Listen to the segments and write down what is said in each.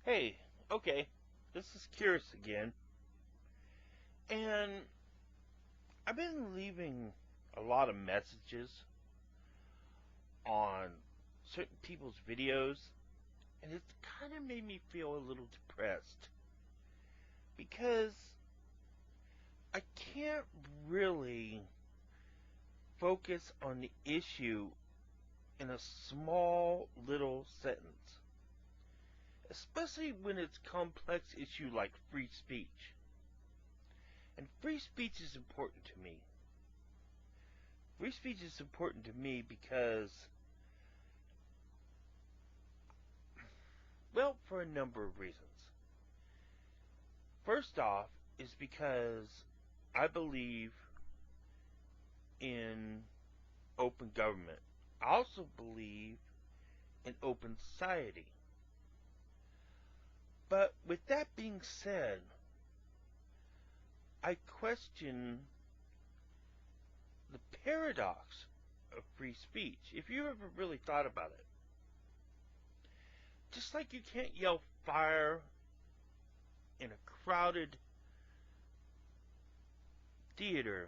Hey, okay, this is Curious again, and I've been leaving a lot of messages on certain people's videos, and it's kind of made me feel a little depressed because I can't really focus on the issue in a small little sentence, especially when it's complex issue like free speech. And free speech is important to me. Free speech is important to me because, well, for a number of reasons. First off, is because I believe in open government. I also believe in open society. But with that being said, I question the paradox of free speech. If you ever really thought about it, just like you can't yell fire in a crowded theater,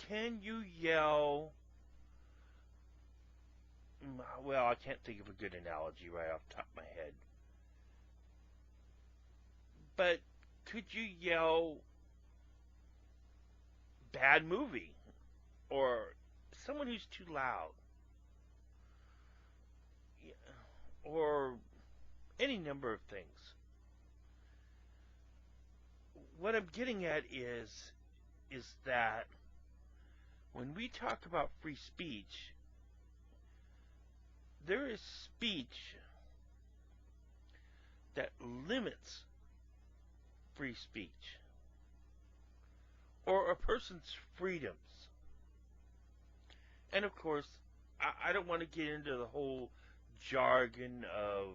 can you yell? Well, I can't think of a good analogy right off the top of my head. But could you yell bad movie or someone who's too loud or any number of things? What I'm getting at is that when we talk about free speech, there is speech that limits free speech or a person's freedoms. And of course, I don't want to get into the whole jargon of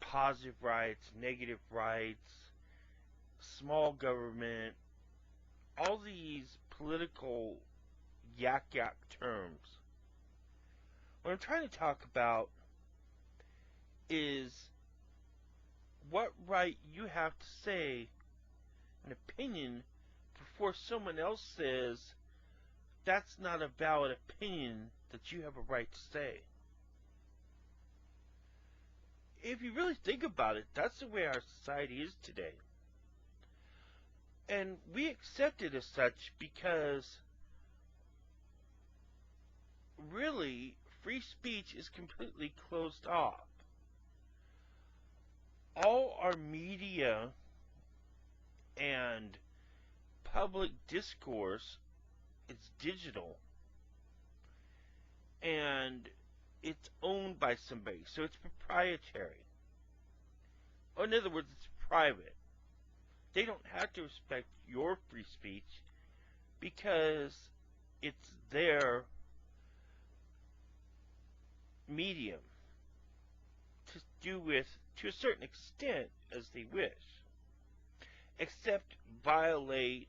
positive rights, negative rights, small government, all these political yak terms. What I'm trying to talk about is what right you have to say an opinion before someone else says that's not a valid opinion that you have a right to say. If you really think about it, that's the way our society is today. And we accept it as such because really free speech is completely closed off. All our media and public discourse is digital and it's owned by somebody, so it's proprietary. Or in other words, it's private. They don't have to respect your free speech because it's their medium to do with, to a certain extent, as they wish, except violate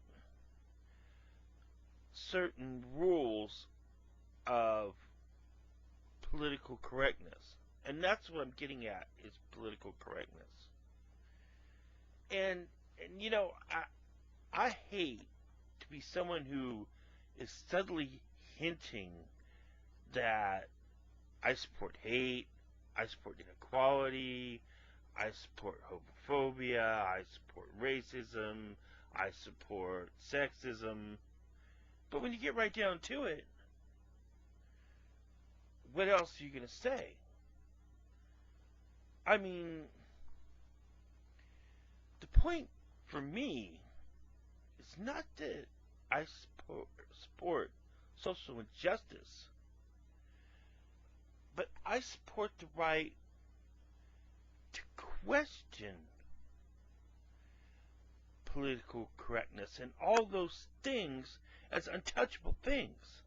certain rules of political correctness. And that's what I'm getting at, is political correctness. And you know, I hate to be someone who is subtly hinting that I support hate, I support inequality, I support homophobia, I support racism, I support sexism. But when you get right down to it, what else are you going to say? I mean, the point for me is not that I support social injustice, but I support the right to question political correctness and all those things as untouchable things.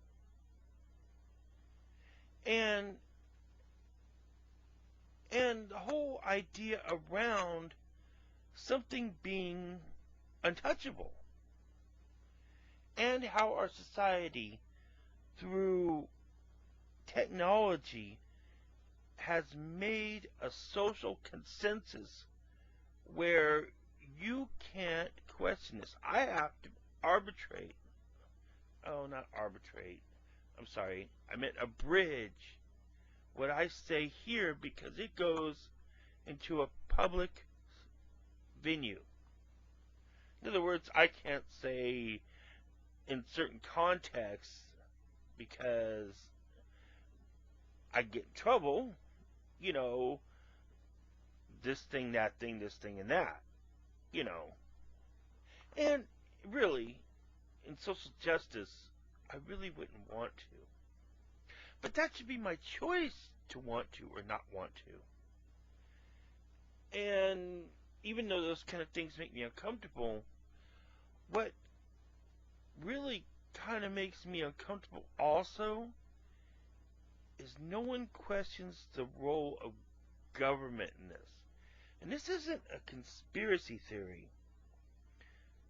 And the whole idea around something being untouchable, and how our society through technology has made a social consensus where you can't question this. I have to arbitrate. Oh, not arbitrate. I'm sorry. I meant abridge what I say here because it goes into a public venue. In other words, I can't say in certain contexts because I get in trouble, you know, this thing, that thing, this thing, and that, you know. And really, in social justice, I really wouldn't want to. But that should be my choice to want to or not want to. And even though those kind of things make me uncomfortable, what really kind of makes me uncomfortable also is no one questions the role of government in this. And this isn't a conspiracy theory.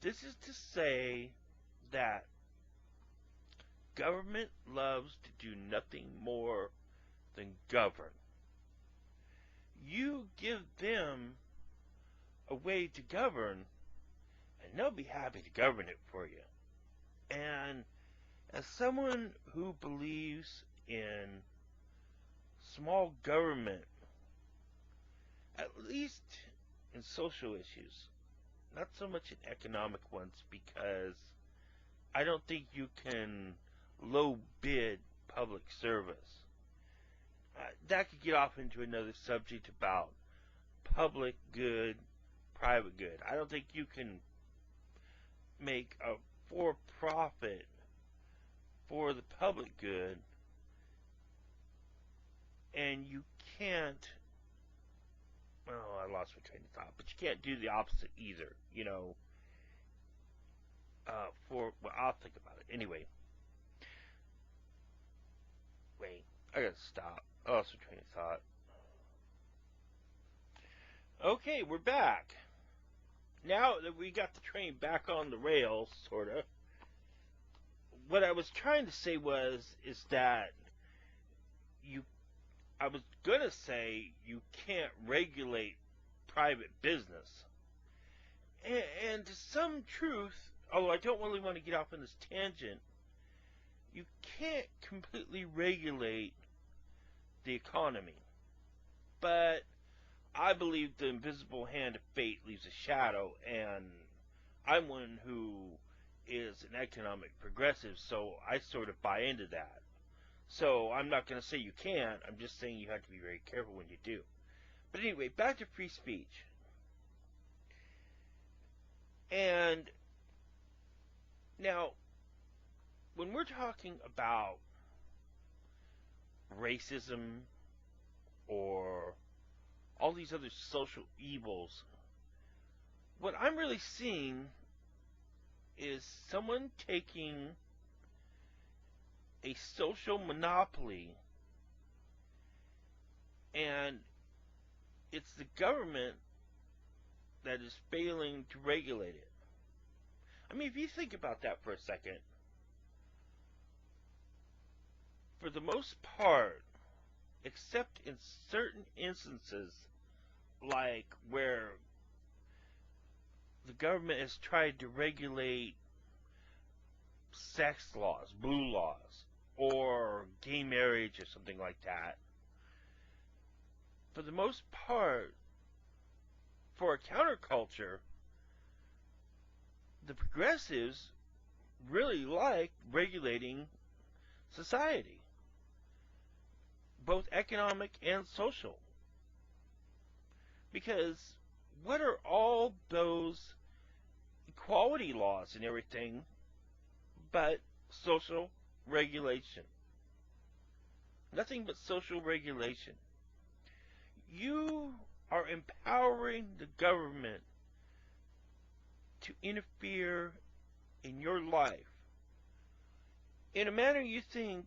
This is to say that government loves to do nothing more than govern. You give them a way to govern, and they'll be happy to govern it for you. And as someone who believes in small government, at least in social issues, not so much in economic ones, because I don't think you can low bid public service. That could get off into another subject about public good, private good. I don't think you can make a for-profit for the public good, and you can't, well, I lost my train of thought, but you can't do the opposite either, you know, well, I'll think about it. Anyway, wait, I gotta stop. I lost my train of thought. Okay, we're back. Now that we got the train back on the rails, sorta, what I was trying to say is that I was gonna say you can't regulate private business. And to some truth, although I don't really want to get off on this tangent, you can't completely regulate the economy. But I believe the invisible hand of fate leaves a shadow, and I'm one who is an economic progressive, so I sort of buy into that. So I'm not going to say you can't, I'm just saying you have to be very careful when you do. But anyway, back to free speech. And now, when we're talking about racism or all these other social evils, what I'm really seeing is someone taking a social monopoly, and it's the government that is failing to regulate it. I mean, if you think about that for a second, for the most part, except in certain instances, like where the government has tried to regulate sex laws, blue laws, or gay marriage or something like that, for the most part, for a counterculture, the progressives really like regulating society, both economic and social. Because what are all those equality laws and everything but social regulation? Nothing but social regulation. You are empowering the government to interfere in your life in a manner you think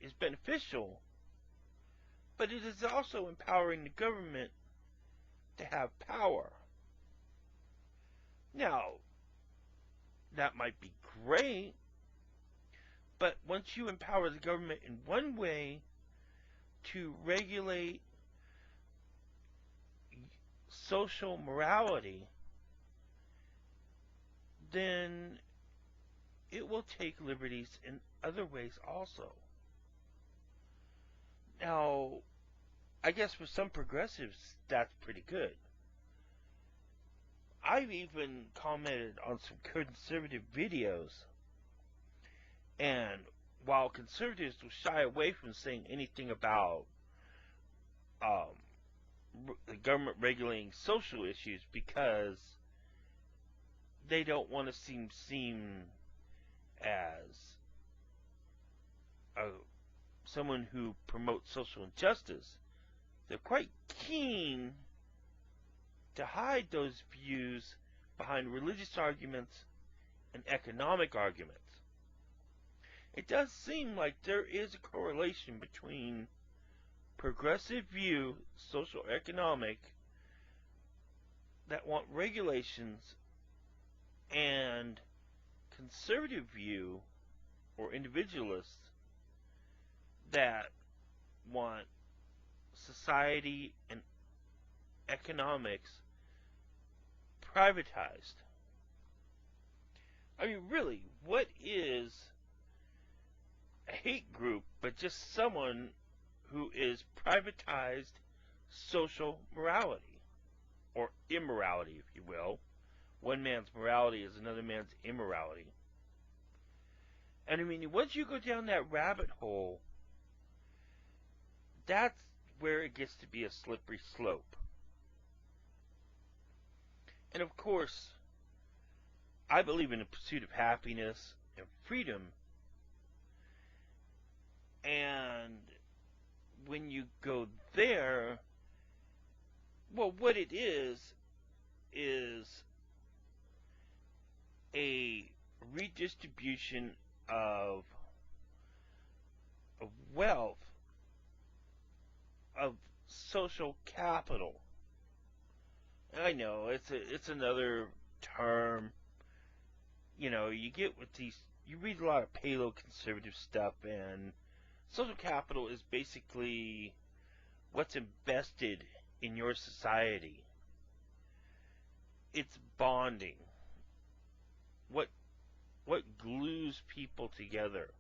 is beneficial, but it is also empowering the government to have power. Now, that might be great, but once you empower the government in one way to regulate social morality, then it will take liberties in other ways also. Now, I guess for some progressives, that's pretty good. I've even commented on some conservative videos, and while conservatives will shy away from saying anything about um, the government regulating social issues because they don't want to seem as a, someone who promotes social injustice, they're quite keen to hide those views behind religious arguments and economic arguments. It does seem like there is a correlation between progressive view, social economic, that want regulations, and conservative view, or individualists, that want society and economics privatized. I mean, really, what is a hate group but just someone who is privatized social morality, or immorality, if you will? One man's morality is another man's immorality. And I mean, once you go down that rabbit hole, that's where it gets to be a slippery slope. And of course, I believe in the pursuit of happiness and freedom. And when you go there, well, what it is a redistribution of wealth, of social capital. I know it's another term. You know, you get with these. You read a lot of paleoconservative stuff, and social capital is basically what's invested in your society. It's bonding. What glues people together.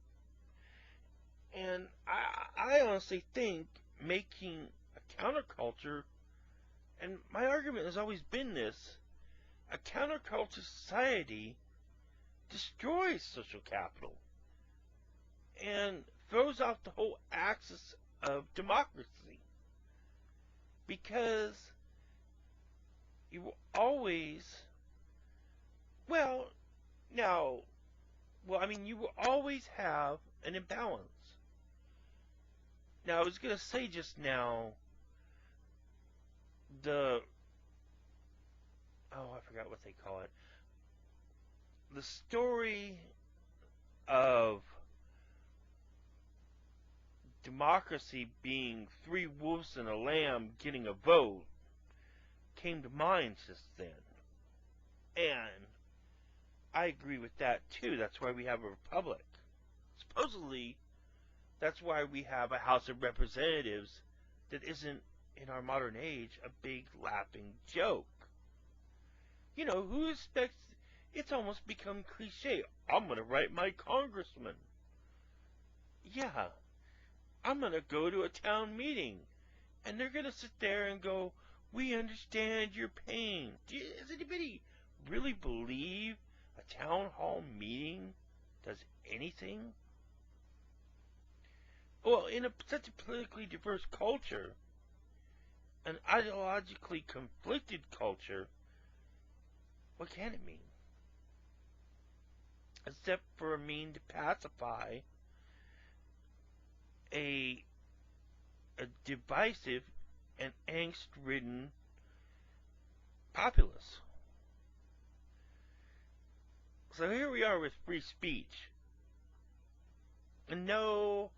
And I honestly think making a counterculture, and my argument has always been this, a counterculture society destroys social capital and throws off the whole axis of democracy, because you will always, well, now, you will always have an imbalance. Now, I was going to say just now, I forgot what they call it. The story of democracy being three wolves and a lamb getting a vote came to mind just then. And I agree with that too. That's why we have a republic. Supposedly, that's why we have a House of Representatives that isn't, in our modern age, a big laughing joke. You know, who expects... It's almost become cliche. I'm going to write my congressman. Yeah, I'm going to go to a town meeting, and they're going to sit there and go, we understand your pain. Does anybody really believe a town hall meeting does anything? Well, in such a politically diverse culture, an ideologically conflicted culture, what can it mean? Except for a mean to pacify a divisive and angst-ridden populace. So here we are with free speech. And no,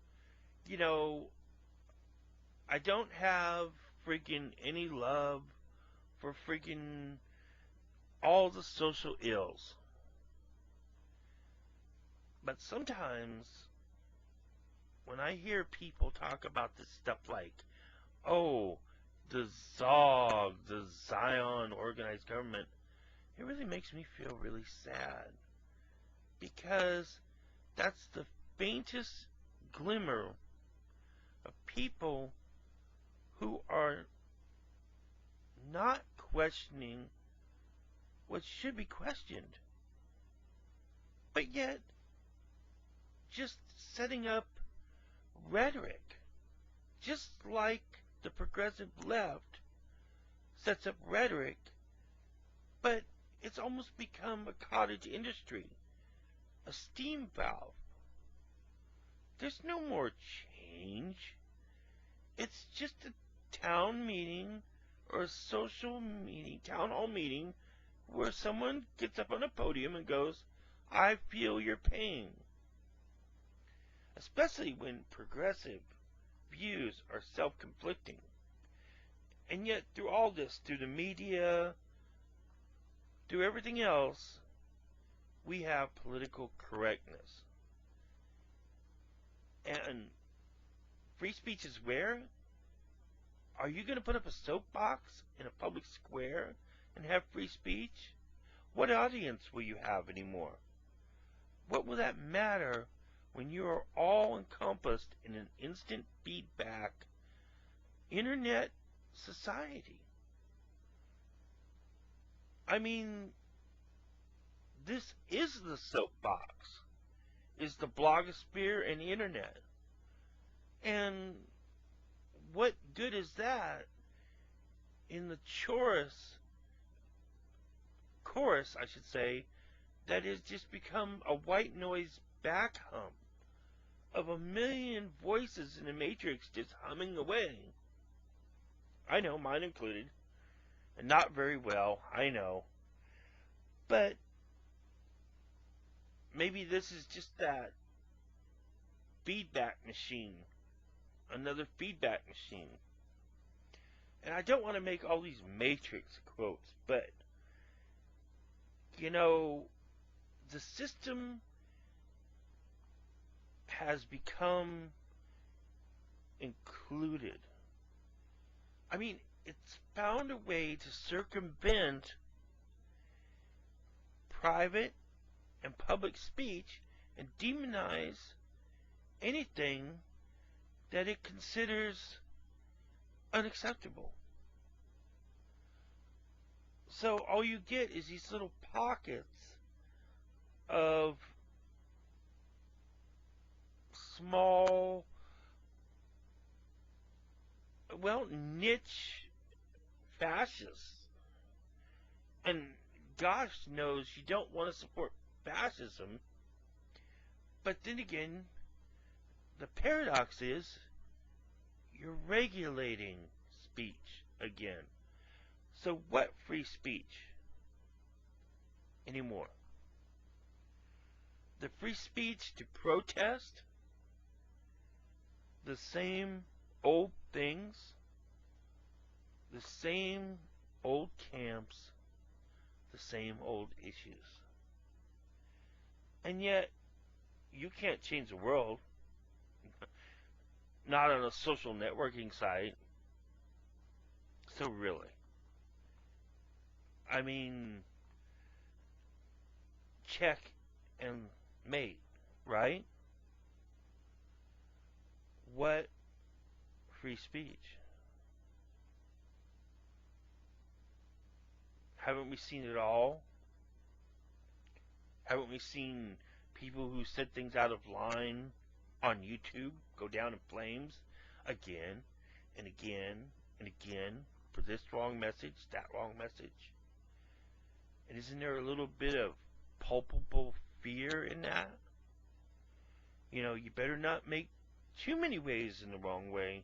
I don't have freaking any love for freaking all the social ills. But sometimes, when I hear people talk about this stuff like, oh, the ZOG, the Zion organized government, it really makes me feel really sad. Because that's the faintest glimmer of people who are not questioning what should be questioned, but yet just setting up rhetoric, just like the progressive left sets up rhetoric, but it's almost become a cottage industry, a steam valve. There's no more change. It's just a town meeting or a social meeting, town hall meeting, where someone gets up on a podium and goes, I feel your pain. Especially when progressive views are self-conflicting. And yet, through all this, through the media, through everything else, we have political correctness. And free speech is where? Are you going to put up a soapbox in a public square and have free speech? What audience will you have anymore? What will that matter when you are all encompassed in an instant feedback internet society? I mean, this is the soapbox, is the blogosphere and the internet. And what good is that in the chorus, I should say, that has just become a white noise back hum of a million voices in the matrix just humming away? I know, mine included. And not very well, I know. But maybe this is just that feedback machine. Another feedback machine. And I don't want to make all these matrix quotes, but, you know, the system has become included. I mean, it's found a way to circumvent private and public speech and demonize anything that it considers unacceptable. So all you get is these little pockets of small, well, niche fascists. And gosh knows you don't want to support fascism. But then again, the paradox is you're regulating speech again. So what free speech anymore? The free speech to protest the same old things, the same old camps, the same old issues. And yet, you can't change the world. Not on a social networking site. So really. I mean, check and mate, right? What free speech? Haven't we seen it all? Haven't we seen people who said things out of line on YouTube go down in flames again and again and again for this wrong message, that wrong message? And isn't there a little bit of palpable fear in that? You know, you better not make too many ways in the wrong way.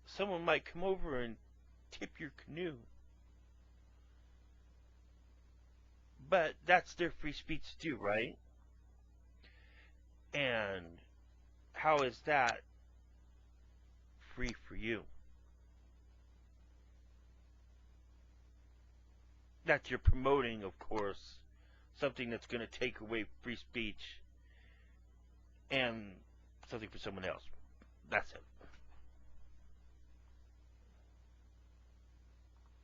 Someone might come over and tip your canoe. But that's their free speech too, right? And how is that free for you? That you're promoting, of course, something that's going to take away free speech and something for someone else. That's it.